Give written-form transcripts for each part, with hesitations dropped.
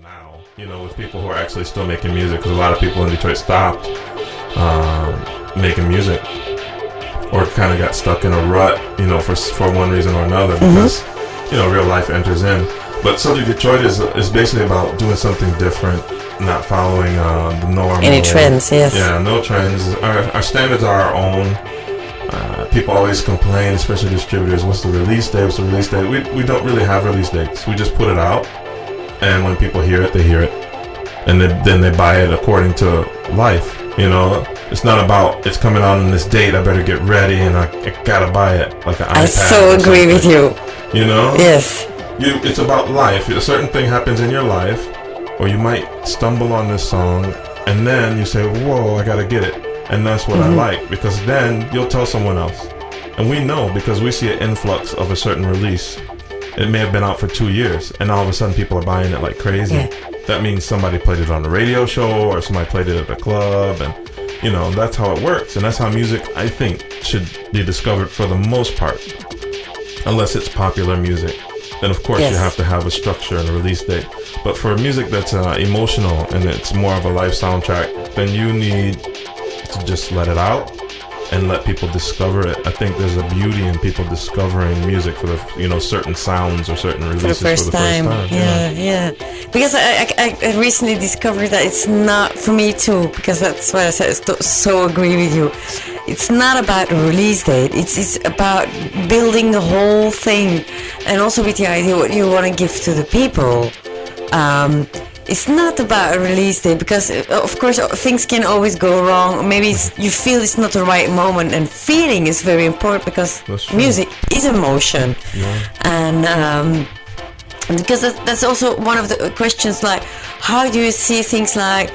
now, with people who are actually still making music, because a lot of people in Detroit stopped making music or kind of got stuck in a rut, for one reason or another, because, real life enters in. But Subject Detroit is basically about doing something different, not following the norm. Any trends, yes. Yeah, no trends. Our standards are our own. People always complain, especially distributors, what's the release date, We don't really have release dates. We just put it out, and when people hear it, they hear it. And then they buy it according to life, It's not about, it's coming out on this date, I better get ready, and I gotta buy it, like an iPad. I so agree with you. Yes. It's about life. A certain thing happens in your life, or you might stumble on this song, and then you say, whoa, I gotta get it. And that's what I like, because then you'll tell someone else. And we know, because we see an influx of a certain release. It may have been out for 2 years, and all of a sudden people are buying it like crazy. Yeah. That means somebody played it on the radio show, or somebody played it at the club, and that's how it works. And that's how music, I think, should be discovered for the most part, unless it's popular music. Then of course you have to have a structure and a release date. But for music that's emotional and it's more of a life soundtrack, then you need to just let it out and let people discover it. I think there's a beauty in people discovering music for the certain sounds or certain releases for the first time. Yeah. Because I recently discovered that it's not for me too, because that's what I said. So agree with you. It's not about a release date. It's about building the whole thing, and also with the idea what you want to give to the people. It's not about a release date, because of course things can always go wrong. Maybe you feel it's not the right moment, and feeling is very important, because music is emotion. And because that's also one of the questions, like how do you see things like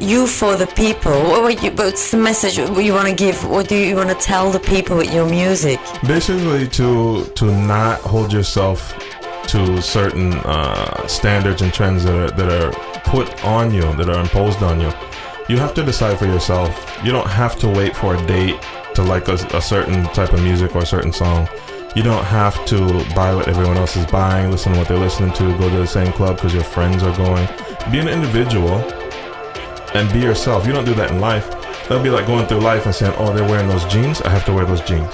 you for the people? What's the message you want to give? What do you want to tell the people with your music? Basically to not hold yourself to certain standards and trends that are put on you, that are imposed on you. You have to decide for yourself. You don't have to wait for a date to like a certain type of music or a certain song. You don't have to buy what everyone else is buying, listen to what they're listening to, go to the same club because your friends are going. Be an individual and be yourself. You don't do that in life. That'll be like going through life and saying, oh, they're wearing those jeans, I have to wear those jeans.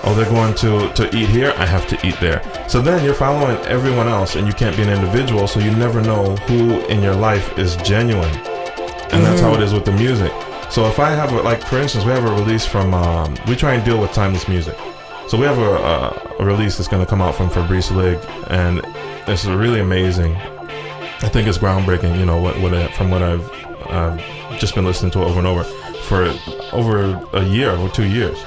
Oh, they're going to eat here, I have to eat there. So then you're following everyone else, and you can't be an individual, so you never know who in your life is genuine. And that's how it is with the music. So if I have, for instance, we have a release from, we try and deal with timeless music. So we have a release that's going to come out from Fabrice Lig, and it's really amazing. I think it's groundbreaking, from what I've just been listening to it over and over for over a year or 2 years.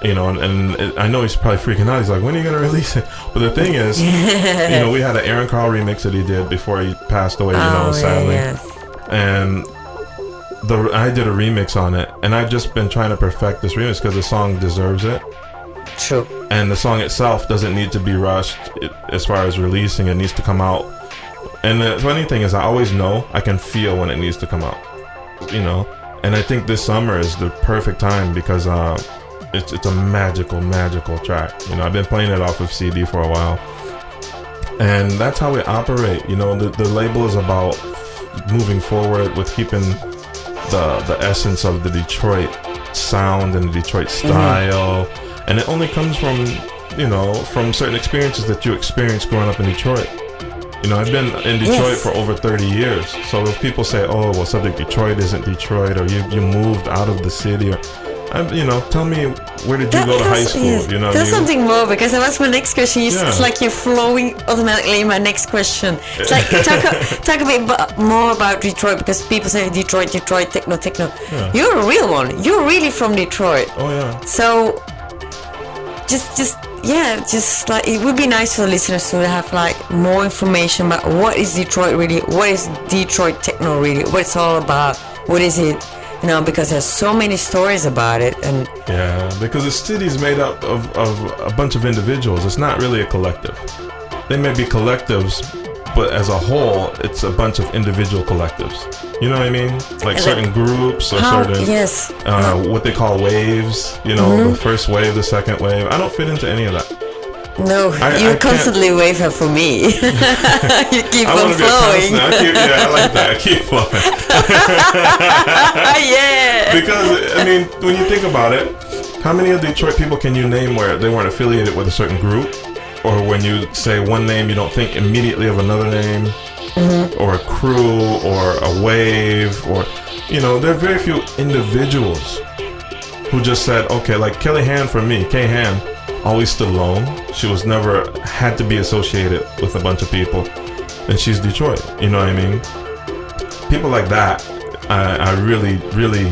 And I know he's probably freaking out. He's like, when are you going to release it? But the thing is, we had an Aaron Carl remix that he did before he passed away, sadly. Yes. And I did a remix on it, and I've just been trying to perfect this remix because the song deserves it. True. And the song itself doesn't need to be rushed as far as releasing. It needs to come out. And the funny thing is, I always know, I can feel when it needs to come out, And I think this summer is the perfect time because it's a magical track. I've been playing it off of CD for a while. And that's how we operate. The label is about moving forward with keeping the essence of the Detroit sound and the Detroit style. And it only comes from, from certain experiences that you experienced growing up in Detroit. I've been in Detroit for over 30 years. So if people say, oh, well, Subject Detroit isn't Detroit, or you moved out of the city, or, tell me, where did you go to high school? Yes. There's something more, because that was my next question. It's like you're flowing automatically in my next question. It's like, talk a bit more about Detroit, because people say Detroit, techno. Yeah. You're a real one. You're really from Detroit. Oh, yeah. So, just like it would be nice for the listeners to have like more information about what is Detroit really, what is Detroit techno really, what it's all about, what is it, because there's so many stories about it. And because the city's made up of a bunch of individuals. It's not really a collective. They may be collectives, but as a whole, it's a bunch of individual collectives. You know what I mean? Like certain groups or certain what they call waves. The first wave, the second wave. I don't fit into any of that. No, you constantly waver for me. You keep on flowing. I like that. I keep flowing. Yeah. Because, I mean, when you think about it, how many of Detroit people can you name where they weren't affiliated with a certain group? Or when you say one name, you don't think immediately of another name? Or a crew, or a wave, or, there are very few individuals who just said, okay, like Kelly Han for me, Kay Han, always stood alone. She was never had to be associated with a bunch of people. And she's Detroit, you know what I mean? People like that, I really, really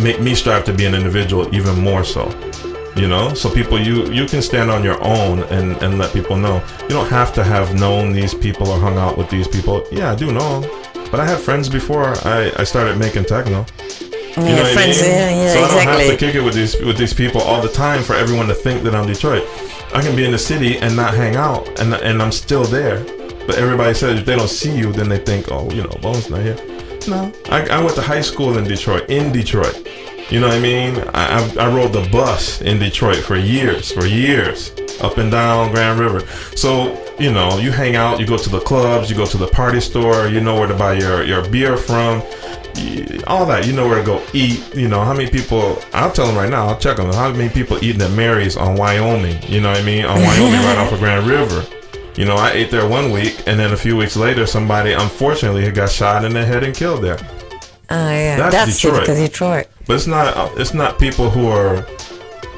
make me strive to be an individual even more so. So people, you can stand on your own and let people know. You don't have to have known these people or hung out with these people. Yeah, I do know them, but I had friends before I started making techno. You know what friends, I mean? yeah, so I don't exactly. have to kick it with these people all the time for everyone to think that I'm Detroit. I can be in the city and not hang out, and I'm still there. But everybody says if they don't see you, then they think, oh, Bone's not here. No, I went to high school in Detroit. You know what I mean? I rode the bus in Detroit for years, up and down Grand River. So, you hang out, you go to the clubs, you go to the party store, you know where to buy your beer from, all that, you know where to go eat. How many people, I'll tell them right now, I'll check them, how many people eating at Mary's on Wyoming, you know what I mean? On Wyoming right off of Grand River. I ate there one week, and then a few weeks later, somebody, unfortunately, got shot in the head and killed there. Oh, yeah. That's Detroit. But it's not people who are,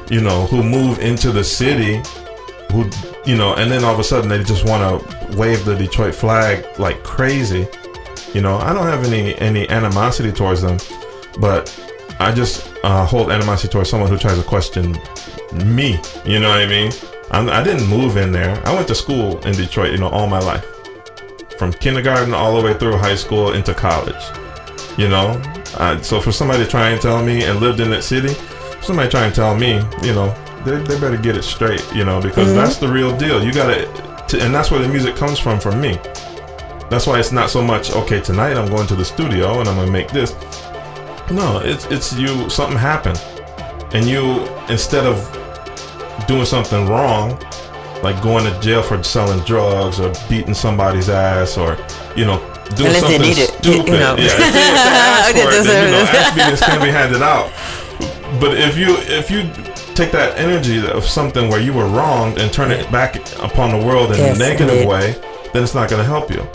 who move into the city, who, and then all of a sudden they just want to wave the Detroit flag like crazy. I don't have any animosity towards them, but I just hold animosity towards someone who tries to question me. You know what I mean? I didn't move in there. I went to school in Detroit, all my life, from kindergarten all the way through high school into college. So for somebody to try and tell me and lived in that city, somebody try and tell me, they better get it straight, because that's the real deal. You gotta, and that's where the music comes from for me. That's why it's not so much, okay, tonight I'm going to the studio and I'm gonna make this. No, it's you, something happened. And you, instead of doing something wrong, like going to jail for selling drugs or beating somebody's ass or, doing something stupid. Yeah, if they ask for it, then, happiness can be handed out. But if you take that energy of something where you were wronged and turn it back upon the world in a negative way, then it's not going to help you.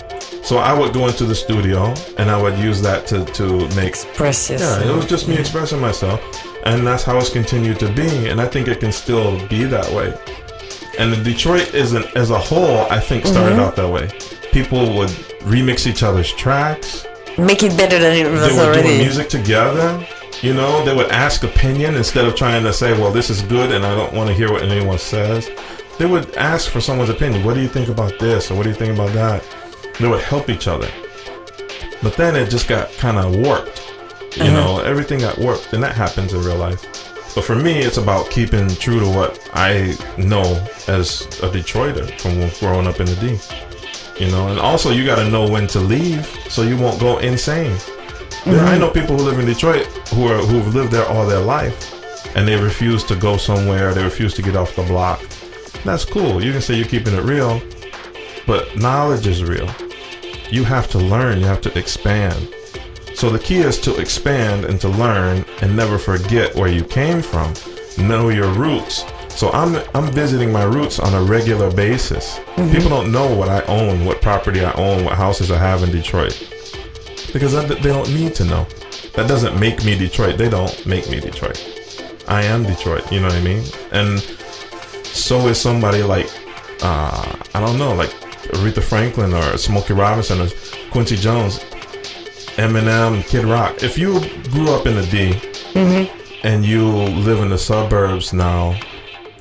So I would go into the studio and I would use that to make express yourself. Yeah, it was just me expressing myself, and that's how it's continued to be. And I think it can still be that way. And the Detroit as a whole, I think, started out that way. People would remix each other's tracks, make it better than it was already. They were doing music together. They would ask opinion instead of trying to say, well, this is good and I don't want to hear what anyone says. They would ask for someone's opinion. What do you think about this? Or what do you think about that? They would help each other. But then it just got kind of warped. Everything got warped, and that happens in real life. But for me, it's about keeping true to what I know as a Detroiter from growing up in the D. And also you got to know when to leave so you won't go insane. I know people who live in Detroit who've lived there all their life, and they refuse to go somewhere. They refuse to get off the block. That's cool. You can say you're keeping it real, but knowledge is real. You have to learn. You have to expand. So the key is to expand and to learn and never forget where you came from. Know your roots. So I'm visiting my roots on a regular basis. People don't know what I own, what property I own, what houses I have in Detroit, because they don't need to know. That doesn't make me Detroit. They don't make me Detroit. I am Detroit. You know what I mean? And so is somebody like I don't know, like Aretha Franklin or Smokey Robinson or Quincy Jones, Eminem, Kid Rock. If you grew up in the D and you live in the suburbs now,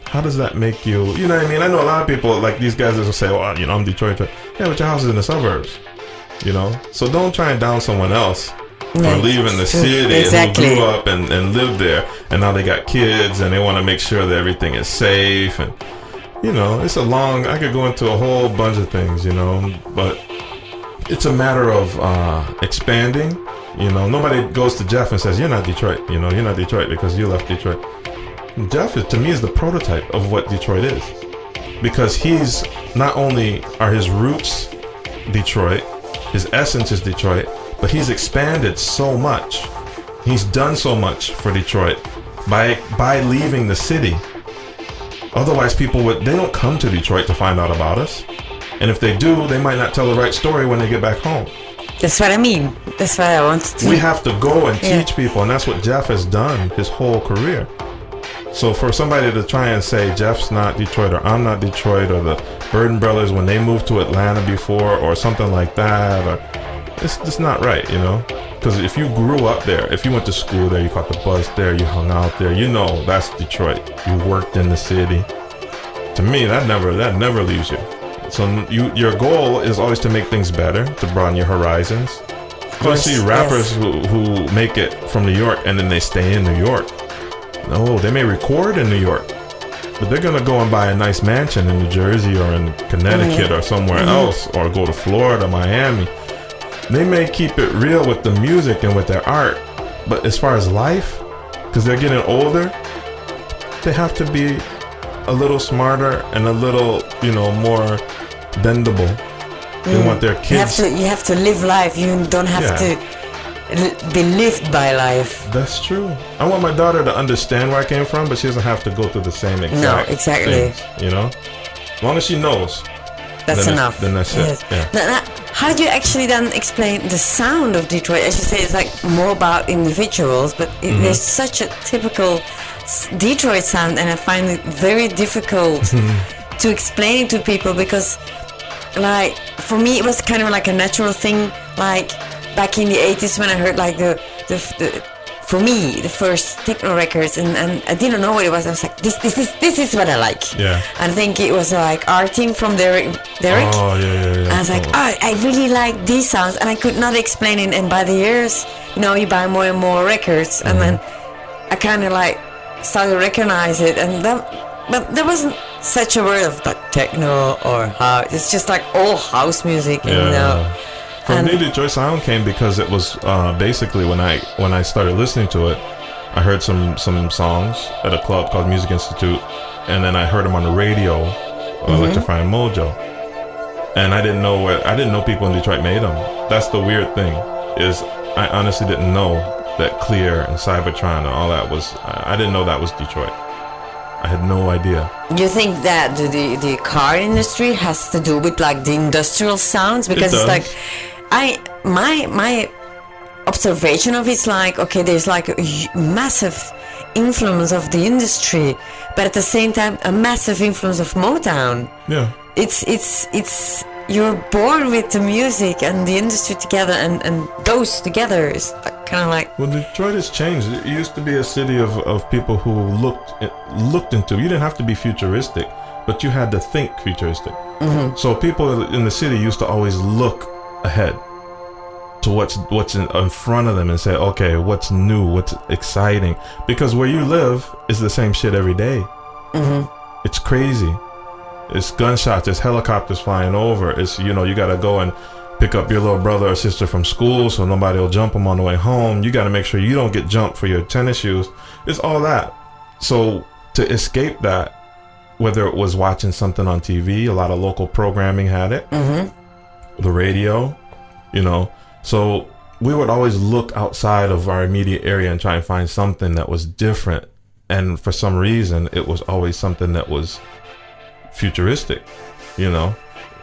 how does that make you? You know what I mean? I know a lot of people, like these guys that will say, well, I'm Detroit. Yeah, but your house is in the suburbs. So don't try and down someone else for leaving the city and who grew up and lived there, and now they got kids and they want to make sure that everything is safe. And it's I could go into a whole bunch of things, but it's a matter of expanding. Nobody goes to Jeff and says, you're not Detroit, you're not Detroit because you left Detroit. Jeff is, to me, is the prototype of what Detroit is, because he's not only are his roots Detroit, his essence is Detroit, but he's expanded so much. He's done so much for Detroit by leaving the city. Otherwise, they don't come to Detroit to find out about us. And if they do, they might not tell the right story when they get back home. That's what I mean. That's what I wanted to. We have to go and teach people, and that's what Jeff has done his whole career. So for somebody to try and say Jeff's not Detroit, or I'm not Detroit, or the Burden Brothers when they moved to Atlanta before, or something like that, or it's just not right, you know? Because if you grew up there, if you went to school there, you caught the bus there, you hung out there, you know that's Detroit. You worked in the city. To me, that never leaves you. So your goal is always to make things better, to broaden your horizons. You see rappers who make it from New York and then they stay in New York. No, they may record in New York, but they're gonna go and buy a nice mansion in New Jersey or in Connecticut or somewhere else, or go to Florida, Miami. They may keep it real with the music and with their art, but as far as life, because they're getting older, they have to be a little smarter and a little, more bendable. They want their kids. You have to live life. You don't have to be lived by life. That's true. I want my daughter to understand where I came from, but she doesn't have to go through the same exact things, As long as she knows. That's enough. Then that's it. Yeah. Now, how do you actually then explain the sound of Detroit? As you say, it's like more about individuals, but there's such a typical Detroit sound, and I find it very difficult to explain it to people, because like for me it was kind of like a natural thing, like back in the 80s when I heard like the for me the first techno records, and I didn't know what it was. I was like, this is what I like. Yeah. I think it was like Hawtin from Derek. Oh yeah. I was like, I really like these sounds, and I could not explain it. And by the years, you buy more and more records, and then I kind of like started to recognize it, and but there wasn't such a word of like techno or house. It's just like all house music, For me, Detroit sound came because it was basically when I started listening to it, I heard some songs at a club called Music Institute, and then I heard them on the radio, Electrifying Mojo, and I didn't know people in Detroit made them. That's the weird thing, is I honestly didn't know that Clear and Cybertron and all that was. I didn't know that was Detroit. I had no idea. You think that the car industry has to do with like the industrial sounds? Because it's like, my observation of it's like, okay, there's like a massive influence of the industry, but at the same time a massive influence of Motown. Yeah. It's you're born with the music and the industry together, and those together is kind of like. Well, Detroit has changed. It used to be a city of people who looked into. You didn't have to be futuristic, but you had to think futuristic. So people in the city used to always look ahead to what's in front of them and say, okay, what's new, what's exciting, because where you live is the same shit every day. It's crazy. It's gunshots, it's helicopters flying over, it's you gotta go and pick up your little brother or sister from school so nobody will jump them on the way home. You gotta make sure you don't get jumped for your tennis shoes. It's all that. So to escape that, whether it was watching something on TV, a lot of local programming had it, the radio, so we would always look outside of our immediate area and try and find something that was different, and for some reason it was always something that was futuristic,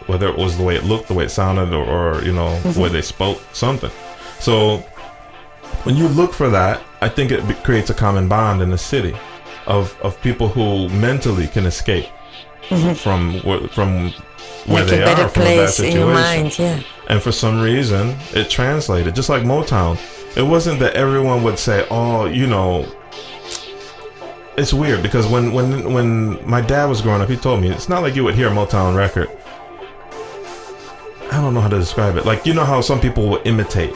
whether it was the way it looked, the way it sounded, or the way they spoke, something. So when you look for that, I think it creates a common bond in the city of people who mentally can escape from where they are, from a bad situation. In your mind, and for some reason it translated, just like Motown. It wasn't that everyone would say, it's weird, because when my dad was growing up, he told me it's not like you would hear a Motown record. I don't know how to describe it. Like, how some people will imitate.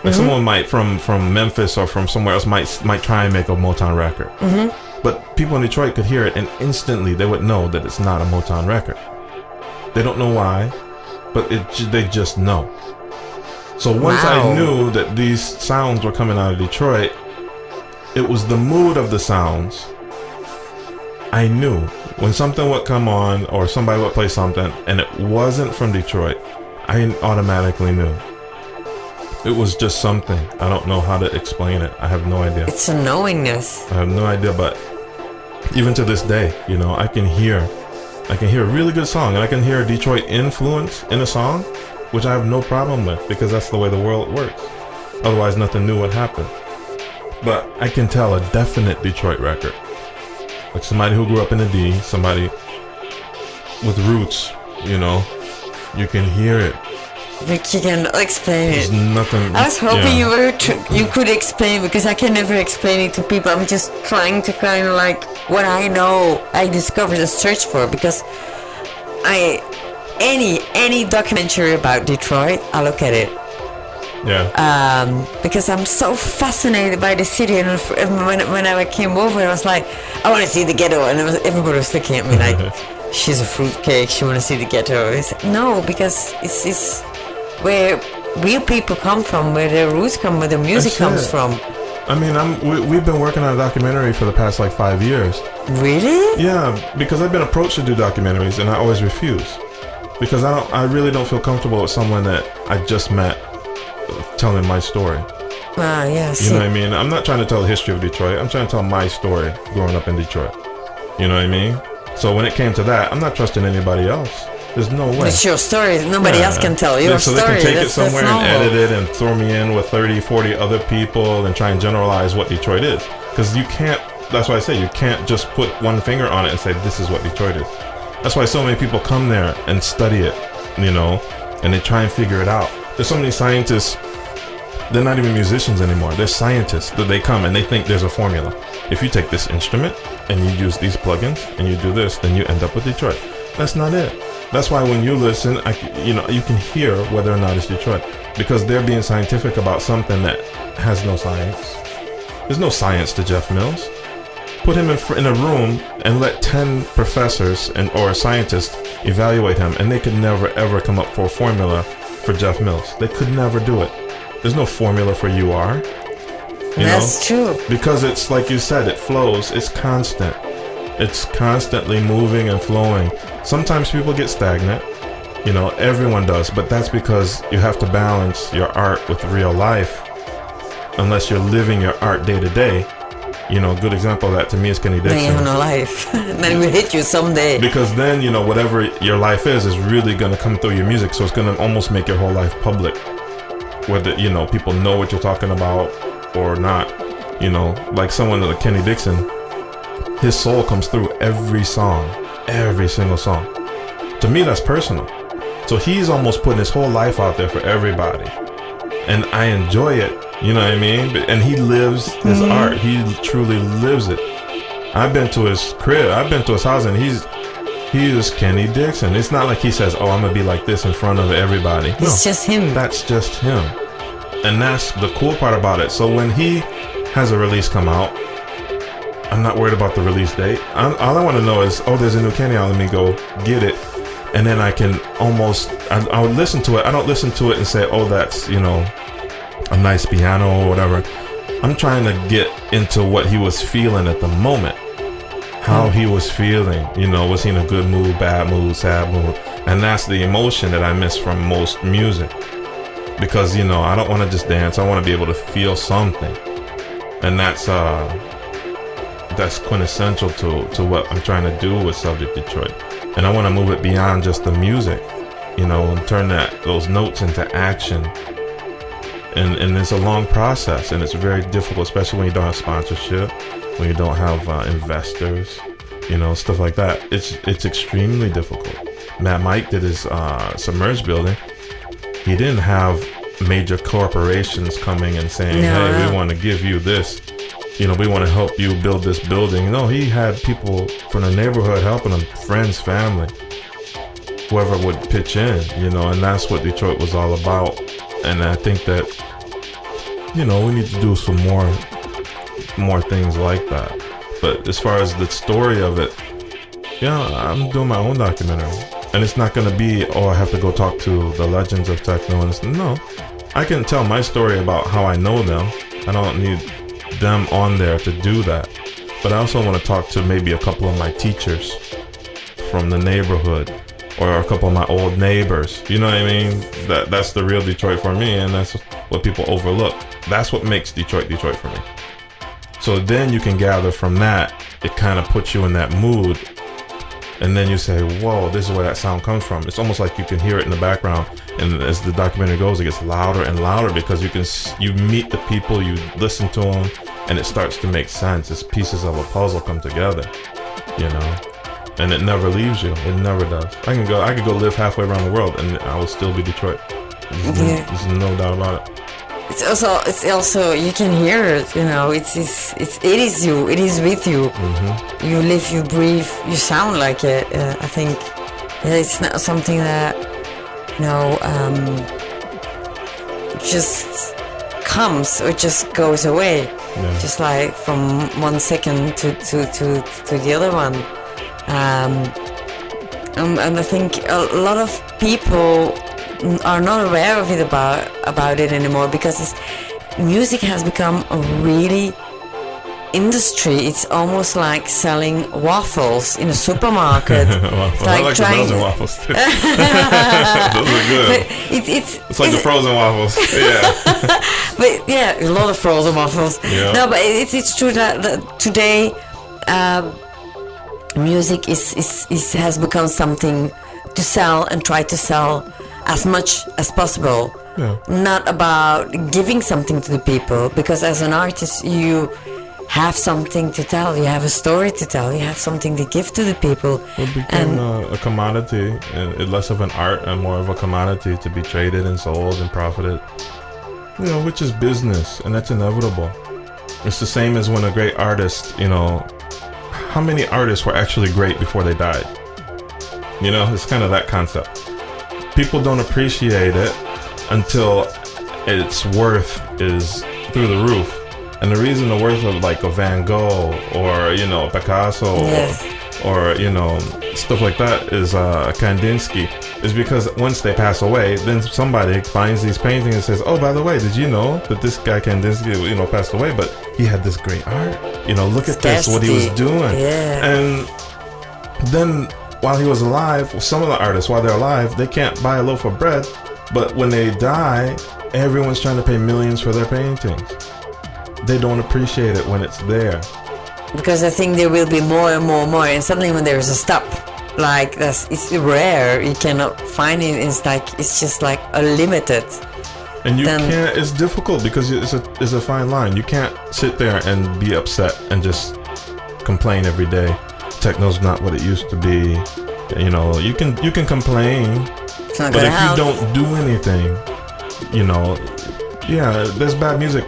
Like someone might from Memphis or from somewhere else might try and make a Motown record. But people in Detroit could hear it and instantly they would know that it's not a Motown record. They don't know why, but they just know. So once I knew that these sounds were coming out of Detroit, it was the mood of the sounds I knew when something would come on or somebody would play something and it wasn't from Detroit, I automatically knew. It was just something. I don't know how to explain it. I have no idea. It's a knowingness. I have no idea, but even to this day, you know, I can hear a really good song, and I can hear a Detroit influence in a song, which I have no problem with, because that's the way the world works. Otherwise, nothing new would happen. But I can tell a definite Detroit record. Like somebody who grew up in the D, somebody with roots, you know, you can hear it. Like you can explain There's it. nothing. I was hoping yeah. you could explain, because I can never explain it to people. I'm just trying to kind of like what I know, I discovered and search for, because any documentary about Detroit, I look at it. Yeah. Because I'm so fascinated by the city, and when I came over, I was like, I want to see the ghetto, and everybody was looking at me like, she's a fruitcake, she want to see the ghetto. It's like, no, because it's where real people come from, where their roots come, where the music comes from. I mean, we've been working on a documentary for the past like 5 years. Really? Yeah, because I've been approached to do documentaries, and I always refuse, because I really don't feel comfortable with someone that I just met telling my story. Yes. You know what I mean? I'm not trying to tell the history of Detroit. I'm trying to tell my story growing up in Detroit. You know what I mean? So when it came to that, I'm not trusting anybody else. There's no way. It's your story. Nobody else can tell your so story. So they can take it that's somewhere and normal. edit it and throw me in with 30, 40 other people and try and generalize what Detroit is. Because you can't, that's why I say you can't just put one finger on it and say this is what Detroit is. That's why so many people come there and study it, you know, and they try and figure it out. There's so many scientists, they're not even musicians anymore. They're scientists that they come and they think there's a formula. If you take this instrument and you use these plugins and you do this, then you end up with Detroit. That's not it. That's why when you listen, you can hear whether or not it's Detroit, because they're being scientific about something that has no science. There's no science to Jeff Mills. Put him in a room and let 10 professors or scientists evaluate him, and they could never ever come up for a formula for Jeff Mills. They could never do it. There's no formula for you are. That's true. Because it's like you said, it flows. It's constant. It's constantly moving and flowing. Sometimes people get stagnant. You know, everyone does. But that's because you have to balance your art with real life. Unless you're living your art day to day. You know, a good example of that to me is Kenny Dixon. Then you have no life. Then it will hit you someday. Because then, you know, whatever your life is really going to come through your music. So it's going to almost make your whole life public. Whether, you know, people know what you're talking about or not. You know, like someone like Kenny Dixon, his soul comes through every song, every single song. To me, that's personal. So he's almost putting his whole life out there for everybody. And I enjoy it, you know what I mean? And he lives his art. He truly lives it. I've been to his crib. I've been to his house, and he is Kenny Dixon. It's not like he says, oh, I'm going to be like this in front of everybody. It's just him. That's just him. And that's the cool part about it. So when he has a release come out, I'm not worried about the release date. All I want to know is, oh, there's a new Kenny out. Let me go get it. And then I can almost, I would listen to it. I don't listen to it and say, oh, that's, you know, a nice piano or whatever. I'm trying to get into what he was feeling at the moment. How he was feeling. You know, was he in a good mood, bad mood, sad mood? And that's the emotion that I miss from most music. Because, you know, I don't want to just dance. I want to be able to feel something. And that's quintessential to what I'm trying to do with Subject Detroit. And I want to move it beyond just the music, you know, and turn those notes into action. And it's a long process, and it's very difficult, especially when you don't have sponsorship, when you don't have investors, you know, stuff like that. It's extremely difficult. Matt Mike did his Submerged building. He didn't have major corporations coming and saying, hey, we want to give you this. You know, we want to help you build this building. No, he had people from the neighborhood helping him, friends, family, whoever would pitch in, you know, and that's what Detroit was all about. And I think that, you know, we need to do some more things like that. But as far as the story of it, yeah, I'm doing my own documentary. And it's not going to be, oh, I have to go talk to the legends of techno. And no, I can tell my story about how I know them. I don't need them on there to do that. but I also want to talk to maybe a couple of my teachers from the neighborhood, or a couple of my old neighbors. You know what I mean? That's the real Detroit for me, and that's what people overlook. That's what makes Detroit for me. So then you can gather from that, it kind of puts you in that mood, and then you say, whoa, this is where that sound comes from. It's almost like you can hear it in the background, and as the documentary goes, it gets louder and louder because you meet the people, you listen to them, and it starts to make sense. It's pieces of a puzzle come together, you know, and it never leaves you. It never does. I could go live halfway around the world, and I will still be Detroit. There's no doubt about it. It's also you can hear it, you know. It is you. It is with you. Mm-hmm. You live, you breathe, you sound like it. I think it's not something that, you know, just comes or just goes away, just like from 1 second to the other one. And I think a lot of people are not aware of it about it anymore, because music has become a really industry. It's almost like selling waffles in a supermarket. Like I like the Belgian waffles too. Those are good. It's like the frozen waffles. Yeah. But yeah, a lot of frozen waffles. Yeah. No, but it's true that today music has become something to sell and try to sell as much as possible. Yeah. Not about giving something to the people, because as an artist you have something to tell, you have a story to tell, you have something to give to the people. It became a commodity, and less of an art and more of a commodity to be traded and sold and profited, you know, which is business, and that's inevitable. It's the same as when a great artist, you know, how many artists were actually great before they died? You know, it's kind of that concept. People don't appreciate it until its worth is through the roof. And the reason the worth of like a Van Gogh or, you know, Picasso or you know, stuff like that is Kandinsky is because once they pass away, then somebody finds these paintings and says, oh, by the way, did you know that this guy Kandinsky, you know, passed away, but he had this great art? You know, look at this, what he was doing. Yeah. And then while he was alive, some of the artists, while they're alive, they can't buy a loaf of bread, but when they die, everyone's trying to pay millions for their paintings. They don't appreciate it when it's there. Because I think there will be more and more, and suddenly when there is a stop, like that's, it's rare, you cannot find it, it's just like unlimited. And you can't, it's difficult because it's a fine line. You can't sit there and be upset and just complain every day. Techno's not what it used to be. You know, you can complain, but if you don't do anything, you know, yeah, there's bad music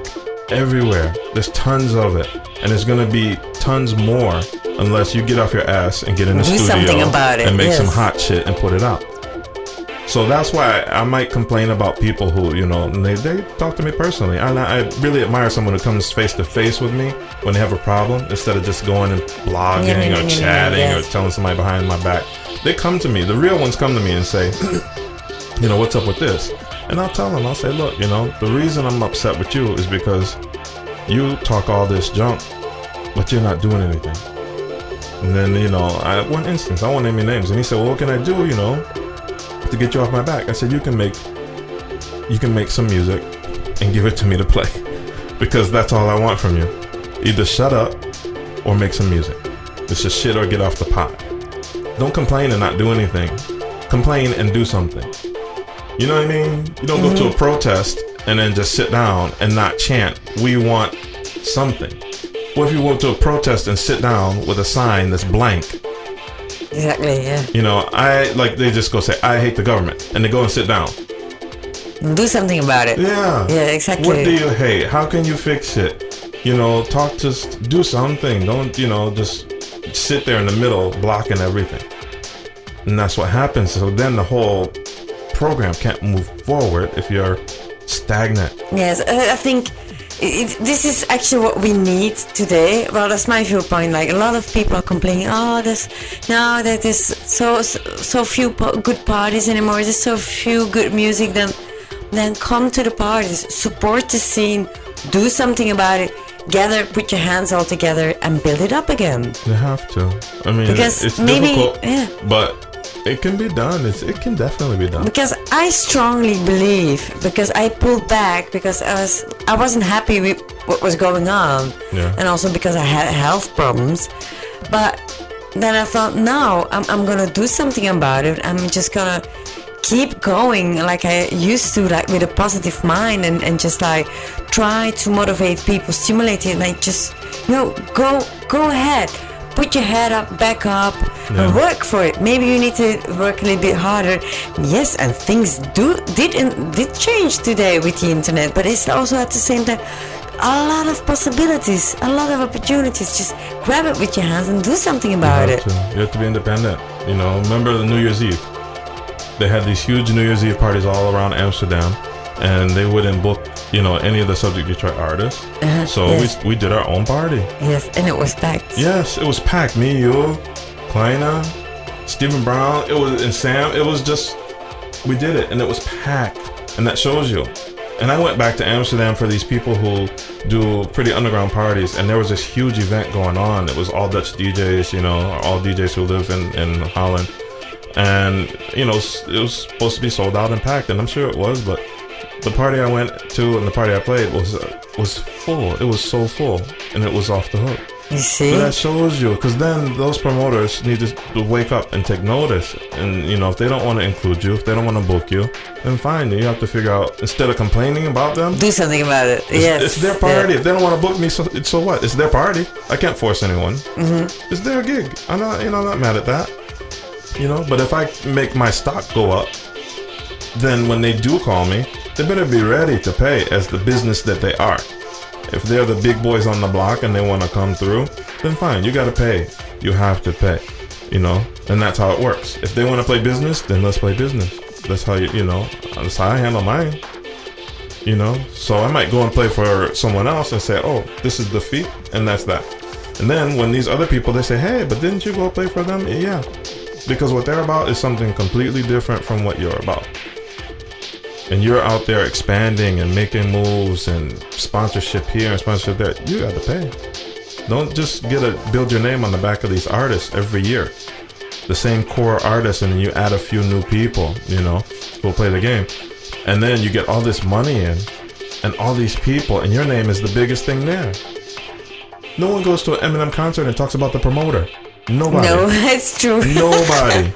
everywhere. There's tons of it, and there's gonna be tons more unless you get off your ass and get in the studio something about it, and make some hot shit and put it out. So that's why I might complain about people who, you know, they talk to me personally. I really admire someone who comes face to face with me when they have a problem, instead of just going and blogging or chatting or telling somebody behind my back. They come to me, the real ones come to me and say, you know, what's up with this? And I'll tell them, I'll say, look, you know, the reason I'm upset with you is because you talk all this junk, but you're not doing anything. And then, you know, one instance, I won't name any names, and he said, well, what can I do, you know, to get you off my back? I said, you can make some music and give it to me to play, because that's all I want from you. Either shut up or make some music. It's just shit or get off the pot. Don't complain and not do anything. Complain and do something. You know what I mean? You don't go to a protest and then just sit down and not chant, we want something. What if you go to a protest and sit down with a sign that's blank? Exactly, yeah. You know, they just go say, I hate the government, and they go and sit down. Do something about it. Yeah. Yeah, exactly. What do you hate? How can you fix it? You know, do something. Don't, you know, just sit there in the middle, blocking everything. And that's what happens. So then the whole program can't move forward if you're stagnant. Yes, I think this is actually what we need today. Well, that's my viewpoint. Like, a lot of people are complaining, there's so few good parties anymore, there's so few good music. Then come to the parties, support the scene, do something about it, put your hands all together and build it up again. You have to. I mean, Because it's maybe, difficult, but it can be done. It can definitely be done. Because I strongly believe, because I pulled back because I wasn't happy with what was going on, and also because I had health problems. But then I thought, no, I'm gonna do something about it. I'm just gonna keep going like I used to, like with a positive mind, and just like try to motivate people, stimulate it, like just go ahead, put your head up, back up, and work for it. Maybe you need to work a little bit harder. Yes, and things did change today with the internet, but it's also at the same time a lot of possibilities, a lot of opportunities. Just grab it with your hands and do something about it. You have to be independent. Remember the New Year's Eve? They had these huge New Year's Eve parties all around Amsterdam, and they wouldn't book, any of the Subject Detroit artists. So we did our own party. Yes, and it was packed. Yes, it was packed. Me, you, Klaina, Stephen Brown, and Sam. It was just, we did it, and it was packed, and that shows you. And I went back to Amsterdam for these people who do pretty underground parties, and there was this huge event going on. It was all Dutch DJs, all DJs who live in Holland. And, it was supposed to be sold out and packed, and I'm sure it was, but the party I went to and the party I played was full. It was so full, and it was off the hook. You see? But that shows you, because then those promoters need to wake up and take notice. And, if they don't want to include you, if they don't want to book you, then fine. You have to figure out, instead of complaining about them, do something about it. It's their party. If they don't want to book me, so what? It's their party. I can't force anyone. It's their gig. I'm not mad at that. But if I make my stock go up, then when they do call me, they better be ready to pay as the business that they are. If they're the big boys on the block and they want to come through, then fine, you got to pay. You have to pay, and that's how it works. If they want to play business, then let's play business. That's how that's how I handle mine. So I might go and play for someone else and say, oh, this is the fee, and that's that. And then when these other people, they say, hey, but didn't you go play for them? Yeah. Because what they're about is something completely different from what you're about. And you're out there expanding and making moves and sponsorship here and sponsorship there. You got to pay. Don't just build your name on the back of these artists every year. The same core artists, and then you add a few new people, who'll play the game. And then you get all this money in and all these people, and your name is the biggest thing there. No one goes to an Eminem concert and talks about the promoter. Nobody. No, it's true. Nobody.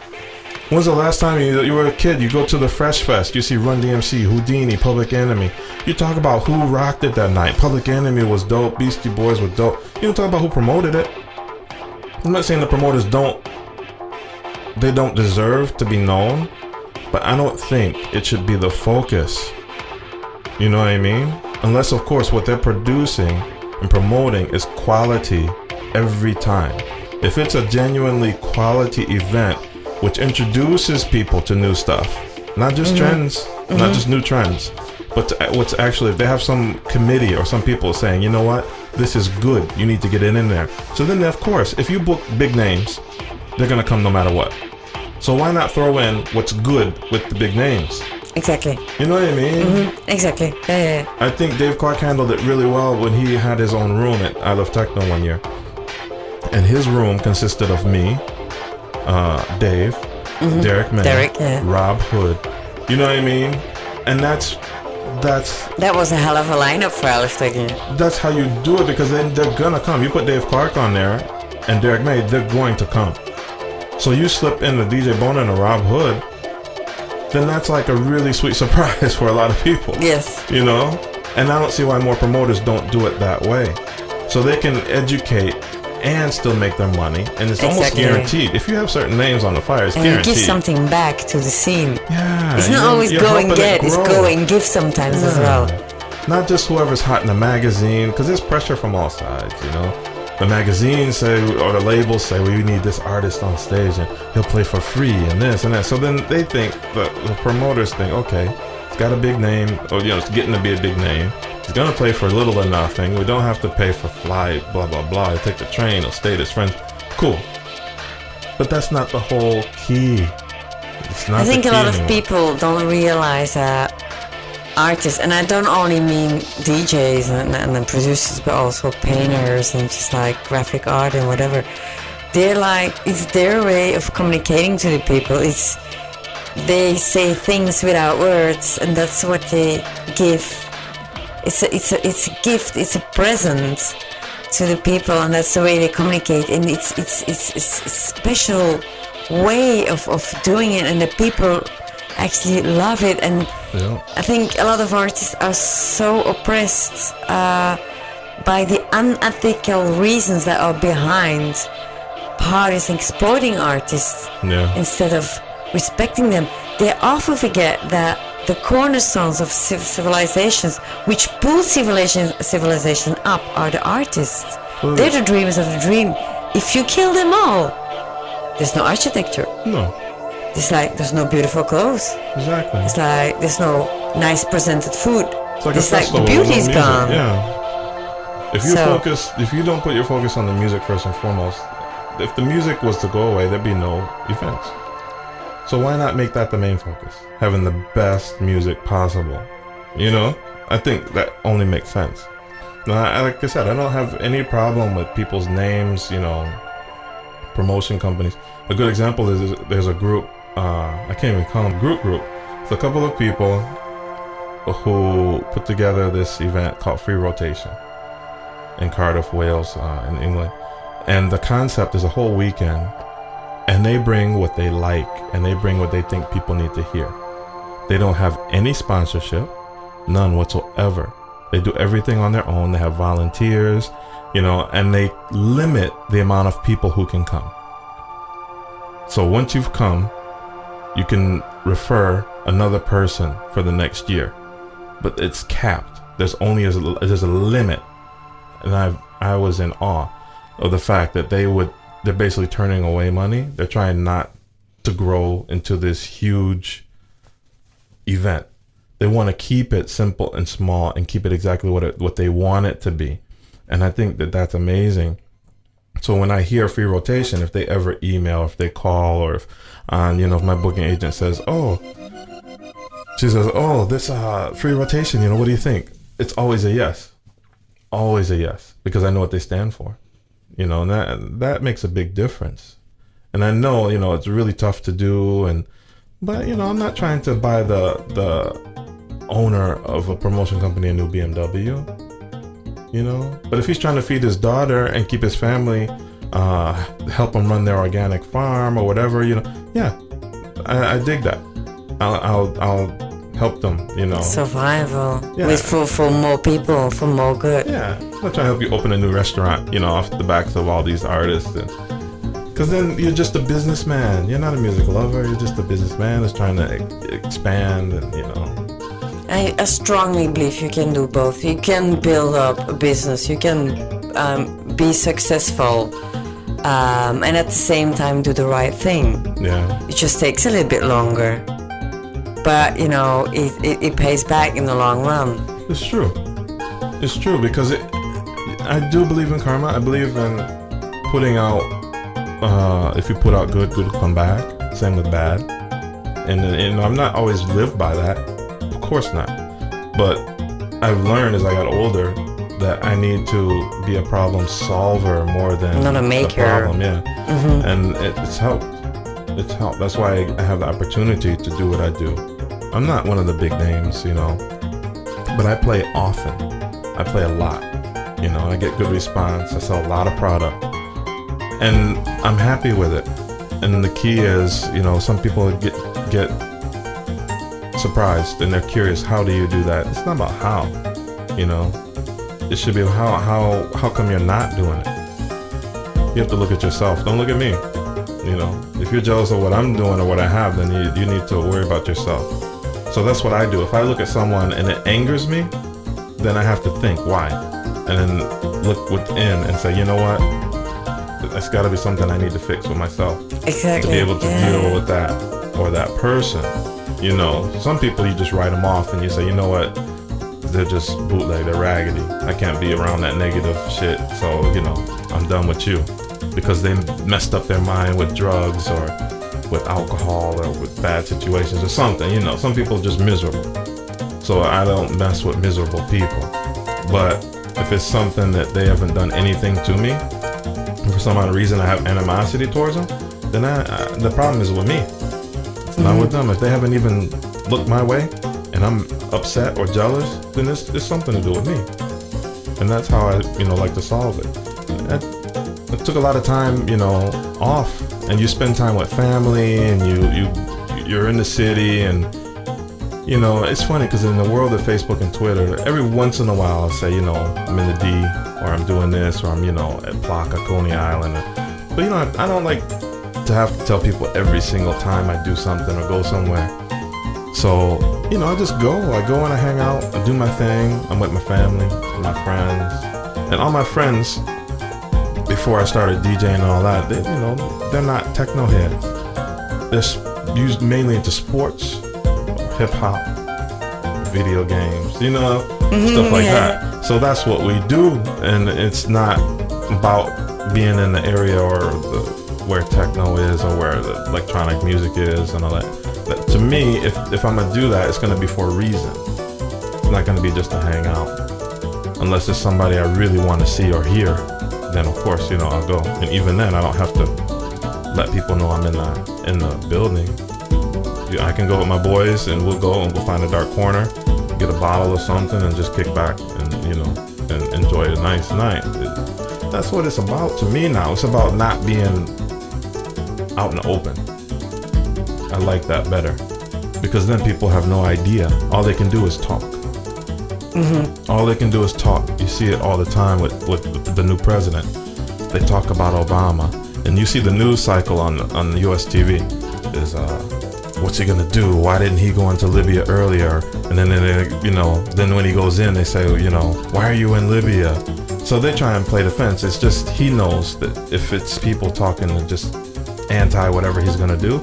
When's the last time you were a kid, you go to the Fresh Fest, you see Run DMC, Houdini, Public Enemy. You talk about who rocked it that night. Public Enemy was dope. Beastie Boys were dope. You don't talk about who promoted it. I'm not saying the promoters don't deserve to be known, but I don't think it should be the focus. You know what I mean? Unless, of course, what they're producing and promoting is quality every time. If it's a genuinely quality event which introduces people to new stuff, not just trends, not just new trends, but what's actually, if they have some committee or some people saying, you know what, this is good, you need to get it in there. So then, of course, if you book big names, they're going to come no matter what. So why not throw in what's good with the big names? Exactly. You know what I mean? Exactly. Yeah. I think Dave Clarke handled it really well when he had his own room at House Techno one year. And his room consisted of me, Dave, Derek May, Rob Hood. You know what I mean? And that was a hell of a lineup for House Techno. That's how you do it, because then they're gonna come. You put Dave Clarke on there and Derek May, they're going to come. So you slip in the DJ Bona and a Rob Hood, then that's like a really sweet surprise for a lot of people. Yes. And I don't see why more promoters don't do it that way. So they can educate and still make their money, and it's almost guaranteed. If you have certain names on the flyer, it's guaranteed. And you give something back to the scene. Yeah. It's not always go and get, it's go and give sometimes as well. Not just whoever's hot in the magazine, because there's pressure from all sides, The magazines say, or the labels say, well, you need this artist on stage, and he'll play for free, and this and that. So then they think, the promoters think, okay, it's got a big name, or, it's getting to be a big name. He's going to play for little or nothing. We don't have to pay for flight, blah, blah, blah. He'll take the train, he'll stay with his friends. Cool. But that's not the whole key. It's not. I think a lot of people don't realize that artists, and I don't only mean DJs and producers, but also painters and just like graphic art and whatever. They're like, it's their way of communicating to the people. They say things without words, and that's what they give. It's a gift. It's a present to the people, and that's the way they communicate. And it's a special way of doing it, and the people actually love it. And I think a lot of artists are so oppressed by the unethical reasons that are behind parties exploiting artists instead of respecting them. They often forget that the cornerstones of civilizations, which pull civilization up, are the artists. They're the dreamers of the dream. If you kill them all, there's no architecture. No. It's like there's no beautiful clothes. Exactly. It's like there's no nice presented food. It's like the beauty's gone. Yeah. If you don't put your focus on the music first and foremost, if the music was to go away, there'd be no events. So why not make that the main focus? Having the best music possible. You know? I think that only makes sense. Now, like I said, I don't have any problem with people's names, you know, promotion companies. A good example is there's a group, I can't even call them group. It's a couple of people who put together this event called Free Rotation in Cardiff, Wales, in England. And the concept is a whole weekend, and they bring what they like, and they bring what they think people need to hear. They don't have any sponsorship, none whatsoever. They do everything on their own. They have volunteers, you know, and they limit the amount of people who can come. So once you've come, you can refer another person for the next year, but it's capped. There's a limit, and I was in awe of the fact that they're basically turning away money. They're trying not to grow into this huge event. They want to keep it simple and small and keep it exactly what they want it to be. And I think that that's amazing. So when I hear Free Rotation, if they ever email, if they call, or if my booking agent says, this Free Rotation, what do you think? It's always a yes. Always a yes, because I know what they stand for. And that makes a big difference. And I know, it's really tough to do, but I'm not trying to buy the owner of a promotion company a new BMW, but if he's trying to feed his daughter and keep his family, help him run their organic farm or whatever, I dig that. I'll help them, survival for more people, for more good. I'm not trying to help you open a new restaurant, off the backs of all these artists, because then you're just a businessman. You're not a music lover. You're just a businessman that's trying to expand, and I strongly believe you can do both. You can build up a business. You can be successful, and at the same time do the right thing. Yeah. It just takes a little bit longer, but it pays back in the long run. It's true. It's true, because I do believe in karma. I believe in putting out. If you put out good will come back. Same with bad. And I'm not always lived by that. Of course not. But I've learned as I got older that I need to be a problem solver more than not a maker. A problem. Yeah. Mm-hmm. And it's helped. It's helped. That's why I have the opportunity to do what I do. I'm not one of the big names, but I play often. I play a lot. I get good response. I sell a lot of product. And I'm happy with it. And the key is, some people get surprised and they're curious, how do you do that? It's not about how, it should be how come you're not doing it? You have to look at yourself. Don't look at me. If you're jealous of what I'm doing or what I have, then you need to worry about yourself. So that's what I do. If I look at someone and it angers me, then I have to think why, and then look within and say, you know what? That's got to be something I need to fix with myself. Exactly. To be able to deal with that or that person. Some people you just write them off and you say, you know what? They're just bootleg, they're raggedy. I can't be around that negative shit. So, I'm done with you. Because they messed up their mind with drugs or with alcohol or with bad situations or something. Some people are just miserable. So I don't mess with miserable people. But if it's something that they haven't done anything to me, and for some odd reason I have animosity towards them, then the problem is with me. It's not with them. If they haven't even looked my way and I'm upset or jealous, then it's something to do with me. And that's how I, like to solve it. It took a lot of time, off, and you spend time with family, and you're in the city, and it's funny because in the world of Facebook and Twitter, every once in a while I'll say, I'm in the D, or I'm doing this, or I'm, at Plaka, Coney Island. But, I don't like to have to tell people every single time I do something or go somewhere. So, I just go. I go and I hang out, I do my thing. I'm with my family, my friends. And all my friends, before I started DJing and all that, they're not techno heads. They're used mainly into sports, hip hop, video games, stuff like that. So that's what we do, and it's not about being in the area or where techno is or where the electronic music is and all that. But to me, if I'm gonna do that, it's gonna be for a reason. It's not gonna be just to hang out, unless it's somebody I really want to see or hear. Then of course, I'll go. And even then, I don't have to let people know I'm in the building. I can go with my boys, and we'll go and we'll find a dark corner, get a bottle or something, and just kick back and and enjoy a nice night. That's what it's about to me now. It's about not being out in the open. I like that better, because then people have no idea. All they can do is talk. All they can do is talk. You see it all the time with the new president. They talk about Obama, and you see the news cycle on US TV is what's he gonna do? Why didn't he go into Libya earlier? And then then when he goes in, they say, why are you in Libya? So they try and play defense. It's just he knows that if it's people talking and just anti whatever he's gonna do,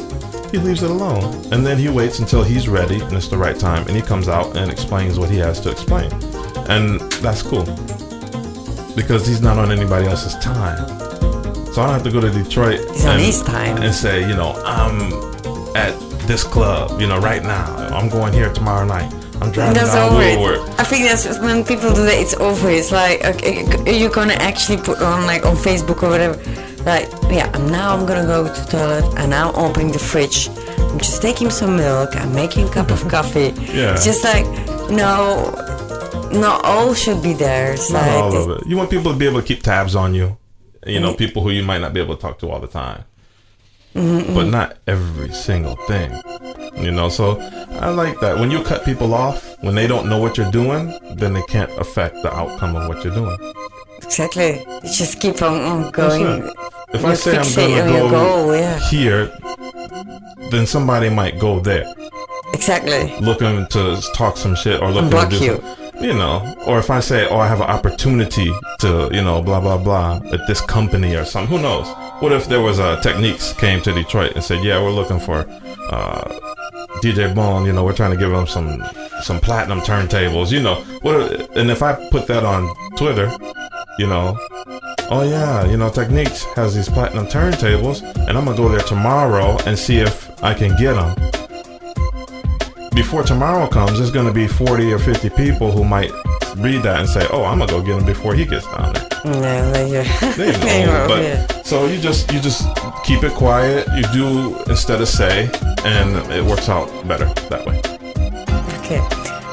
he leaves it alone. And then he waits until he's ready and it's the right time, and he comes out and explains what he has to explain. And that's cool, because he's not on anybody else's time. So I don't have to go to Detroit on his time and say, I'm at this club, right now. I'm going here tomorrow night. I'm driving down Woodward. I think that's when people do that, it's over. It's like, okay, you're gonna actually put on on Facebook or whatever. Like, yeah, I'm gonna go to the toilet, and I'm opening the fridge. I'm just taking some milk. I'm making a cup of coffee. Yeah. It's just like, no, not all should be there. It's not like all of it. You want people to be able to keep tabs on you. People who you might not be able to talk to all the time. But not every single thing. So I like that. When you cut people off, when they don't know what you're doing, then they can't affect the outcome of what you're doing. Exactly. You just keep on going. If I say I'm gonna go here, then somebody might go there. Exactly. Looking to talk some shit or looking block to do you. Or if I say, I have an opportunity to, blah, blah, blah, at this company or something, who knows? What if there was Techniques came to Detroit and said, yeah, we're looking for DJ Bone, we're trying to give them some platinum turntables, and if I put that on Twitter, oh yeah, Techniques has these platinum turntables, and I'm gonna go there tomorrow and see if I can get them. Before tomorrow comes, there's gonna be 40 or 50 people who might read that and say, oh, I'm gonna go get him before he gets down there. But so you just keep it quiet. You do instead of say, and it works out better that way. Okay.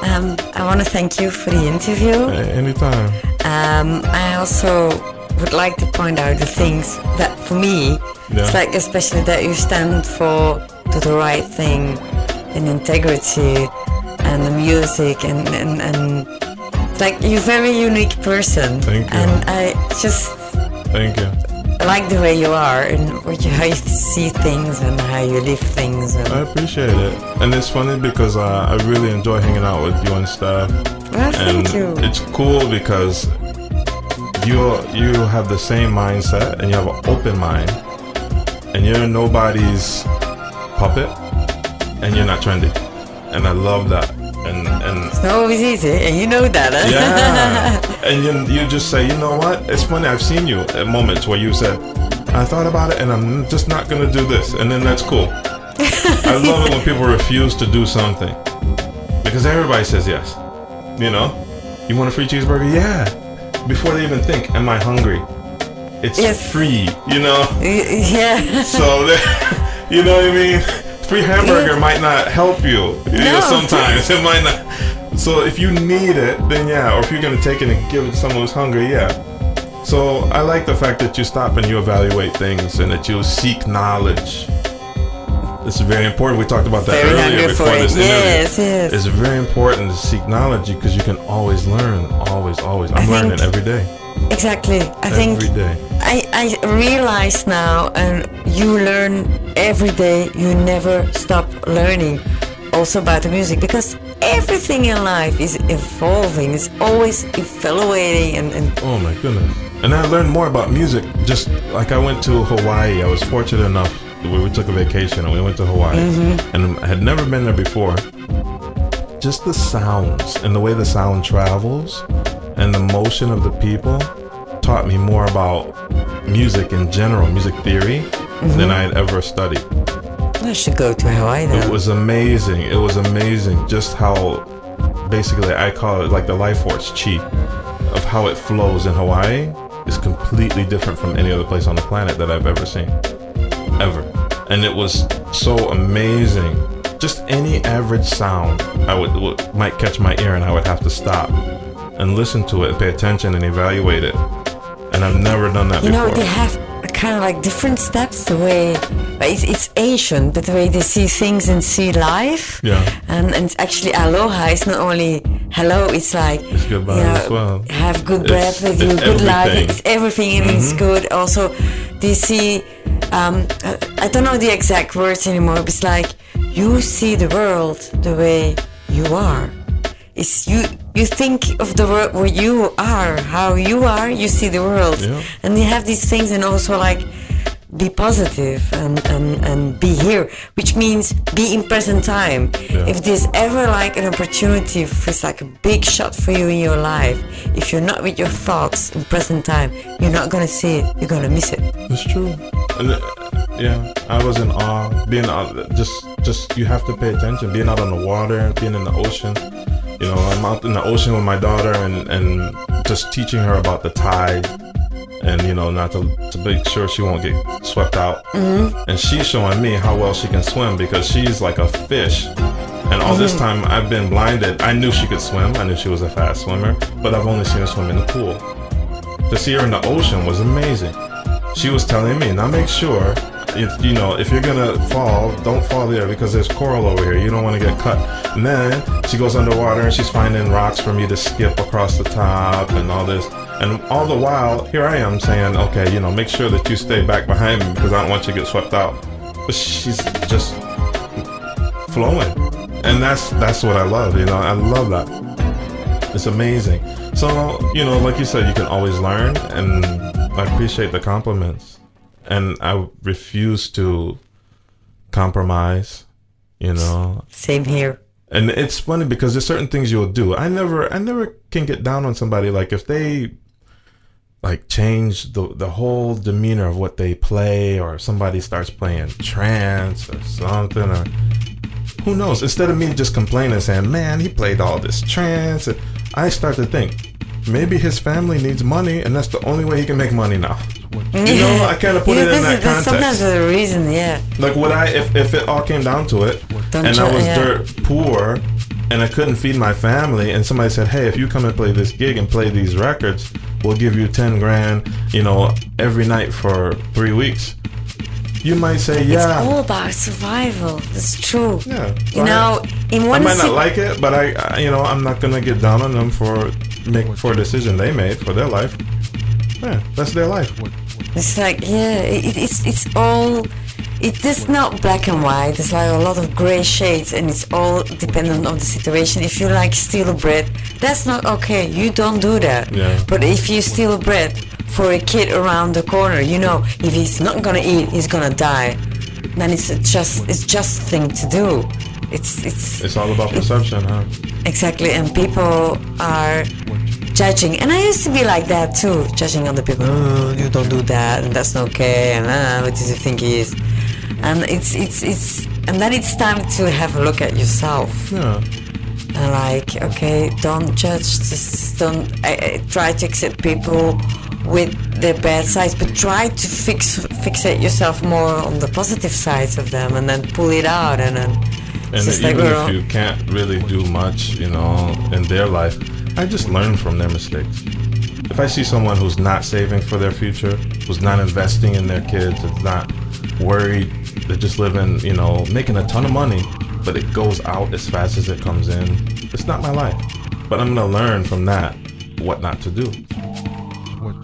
I want to thank you for the interview. Anytime. I also would like to point out the things that for me, it's like especially that you stand for the right thing and integrity and the music and like you're a very unique person. Thank you. And I just like the way you are and how you see things and how you live things. I appreciate it, and it's funny because I really enjoy hanging out with you and stuff. Well, thank you. It's cool because you have the same mindset and you have an open mind, and you're nobody's puppet, and you're not trendy, and I love that. And it's not always easy, and you know that. Huh? Yeah, and you just say, you know what? It's funny. I've seen you at moments where you said, I thought about it, and I'm just not gonna do this, and then that's cool. I love it when people refuse to do something, because everybody says yes. You know, you want a free cheeseburger? Yeah. Before they even think, am I hungry? It's free, you know. Yeah. So, you know what I mean? Free hamburger might not help you. You know, sometimes it might not. So if you need it, then yeah. Or if you're gonna take it and give it to someone who's hungry, yeah. So I like the fact that you stop and you evaluate things and that you seek knowledge. It's very important. We talked about that earlier before this interview. Yes. It's very important to seek knowledge because you can always learn. Always. I'm learning every day. Exactly. I think every day. I realize now, and you learn every day. You never stop learning. Also about the music, because everything in life is evolving. It's always evaluating and oh my goodness. And I learned more about music. Just like I went to Hawaii. I was fortunate enough. We took a vacation and we went to Hawaii, and I had never been there before. Just the sounds and the way the sound travels and the motion of the people taught me more about music in general, music theory, than I had ever studied. I should go to Hawaii then. It was amazing. It was amazing just how, basically, I call it like the life force, chi, of how it flows in Hawaii is completely different from any other place on the planet that I've ever seen. Ever. And it was so amazing. Just any average sound I might catch my ear and I would have to stop and listen to it, pay attention and evaluate it. And I've never done that before. You know, they have kind of like different steps, the way it's Asian, but the way they see things and see life. Yeah. And it's actually aloha. It's not only hello, it's like it's goodbye as well. Have good breath with you, good life. It's everything and it's good. Also, they see I don't know the exact words anymore, but it's like you see the world the way you are. It's you think of the world where you are, how you are, you see the world. Yeah. And you have these things, and also like be positive and be here, which means be in present time. Yeah. If there's ever like an opportunity, if it's like a big shot for you in your life, if you're not with your thoughts in present time, you're not gonna see it, you're gonna miss it. It's true. And yeah, I was in awe. Being just you have to pay attention. Being out on the water, being in the ocean. You know, I'm out in the ocean with my daughter and just teaching her about the tide and, you know, not to make sure she won't get swept out. And she's showing me how well she can swim because she's like a fish. And all this time I've been blinded. I knew she could swim. I knew she was a fast swimmer, but I've only seen her swim in the pool. To see her in the ocean was amazing. She was telling me, now make sure, if you're gonna fall, don't fall there because there's coral over here. You don't want to get cut. And then she goes underwater and she's finding rocks for me to skip across the top and all this. And all the while, here I am saying, okay, make sure that you stay back behind me because I don't want you to get swept out. But she's just flowing. And that's what I love, I love that. It's amazing. So, like you said, you can always learn, and I appreciate the compliments. And I refuse to compromise, Same here. And it's funny because there's certain things you'll do. I never can get down on somebody, like if they like change the whole demeanor of what they play, or somebody starts playing trance or something, or who knows. Instead of me just complaining saying, man, he played all this trance, I start to think, maybe his family needs money and that's the only way he can make money now. I kind of put it in that context. Sometimes there's a reason, yeah. Like would I, if it all came down to it, I was dirt poor and I couldn't feed my family, and somebody said, hey, if you come and play this gig and play these records, we'll give you 10 grand, every night for 3 weeks. You might say, yeah. It's all about survival. It's true. Yeah. In one I might not like it, but I'm not gonna get down on them for a decision they made for their life. Yeah, that's their life. It's like, it's all. It's just not black and white. There's like a lot of gray shades, and it's all dependent on the situation. If you like steal bread, that's not okay. You don't do that. Yeah. But if you steal bread for a kid around the corner, if he's not gonna eat, he's gonna die. Then it's just thing to do. It's all about perception, huh? Exactly, and people are judging, and I used to be like that too, judging other people. Oh, you don't do that, and that's not okay, and what does he think he is? And and then it's time to have a look at yourself. Yeah. And like, okay, don't judge, just don't try to accept people with their bad sides, but try to fixate yourself more on the positive sides of them, and then pull it out, and then. And even if you can't really do much, you know, in their life, I just learn from their mistakes. If I see someone who's not saving for their future, who's not investing in their kids, is not worried, they're just living, you know, making a ton of money, but it goes out as fast as it comes in, it's not my life. But I'm gonna learn from that what not to do.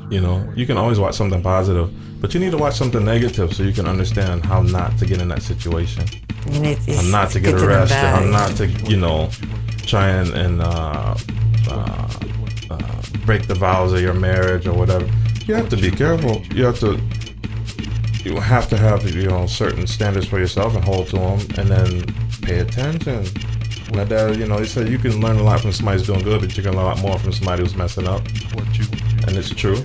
You know, you can always watch something positive, but you need to watch something negative so you can understand how not to get in that situation. How not to get arrested, how not to, you know, try and break the vows of your marriage or whatever. You have to be careful. You have to have, you know, certain standards for yourself and hold to them, and then pay attention. My dad, you know, he said you can learn a lot from somebody who's doing good, but you can learn a lot more from somebody who's messing up. And it's true.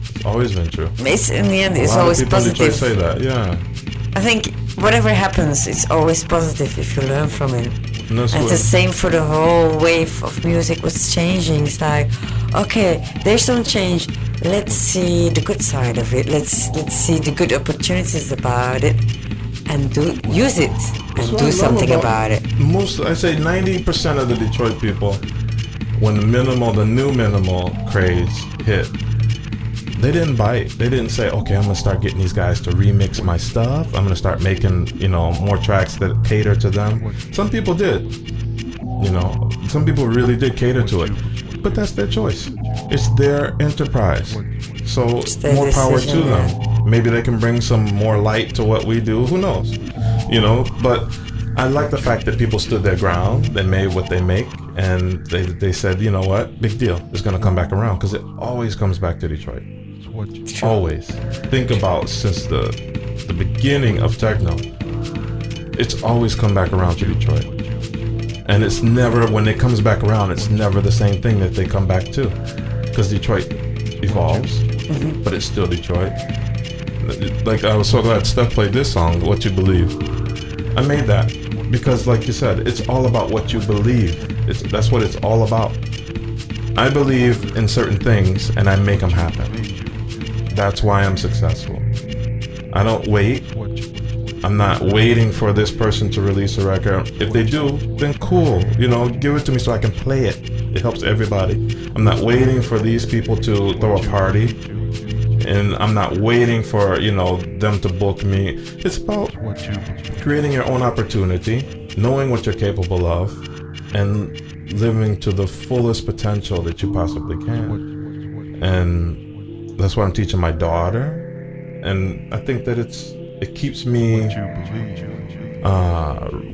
It's always been true. It's, in the end, it's always positive. A lot of people in Detroit say that, yeah. I think whatever happens, it's always positive if you learn from it. And it's the same for the whole wave of music. What's changing? It's like, okay, there's some change. Let's see the good side of it. Let's see the good opportunities about it, and use it and do something about it. I say 90% of the Detroit people, when the new minimal craze hit, they didn't bite. They didn't say, okay, I'm gonna start getting these guys to remix my stuff. I'm gonna start making, you know, more tracks that cater to them. Some people did, you know, some people really did cater to it, but that's their choice. It's their enterprise. So more power to them. Maybe they can bring some more light to what we do. Who knows? You know, but I like the fact that people stood their ground. They made what they make, and they said, you know what, big deal. It's gonna come back around, because it always comes back to Detroit. Always. Think about since the beginning of techno, it's always come back around to Detroit. And it's never, when it comes back around, it's never the same thing that they come back to, because Detroit evolves, but it's still Detroit. Like, I was so glad Steph played this song, What You Believe. I made that because, like you said, it's all about what you believe. That's what it's all about. I believe in certain things and I make them happen. That's why I'm successful. I don't wait. I'm not waiting for this person to release a record. If they do, then cool. You know, give it to me so I can play it. It helps everybody. I'm not waiting for these people to throw a party. And I'm not waiting for, you know, them to book me. It's about creating your own opportunity, knowing what you're capable of, and living to the fullest potential that you possibly can. And that's what I'm teaching my daughter. And I think that it keeps me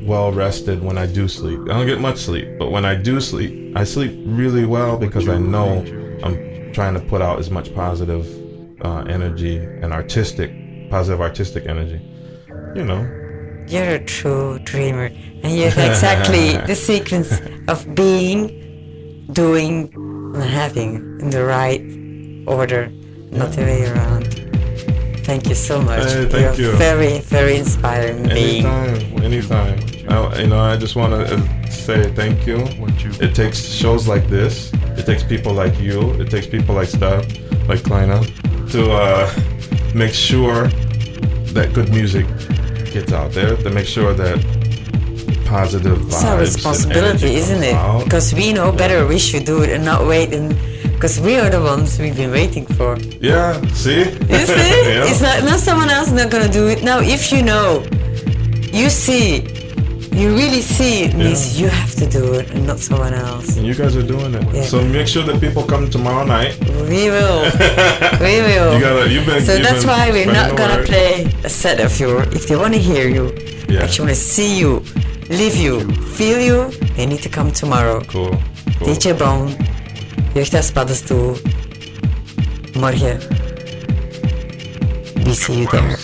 well rested when I do sleep. I don't get much sleep, but when I do sleep, I sleep really well because I know I'm trying to put out as much positive energy and positive artistic energy, you know. You're a true dreamer, and you have exactly the sequence of being, doing, and having in the right order, not the way around. Thank you so much. Hey, thank you. Very, very inspiring being. Anytime. I just want to say thank you. It takes shows like this. It takes people like you. It takes people like Steph, like Klaina, to make sure that good music gets out there, to make sure that positive vibes. It's our responsibility, isn't it? Because we know better, we should do it and not wait, because we are the ones we've been waiting for. Yeah, see? You see? Yeah. It's not someone else not gonna do it. Now, if you know, you see, you really see it, means you have to do it and not someone else. And you guys are doing it. Yeah. So make sure that people come tomorrow night. We will. We will. That's why we're not gonna play a set of you. If they want to hear you, actually want to see you, live you, feel you, they need to come tomorrow. Cool. DJ Bone, Jeugd als Paddenstoel. Morgen. We see you there.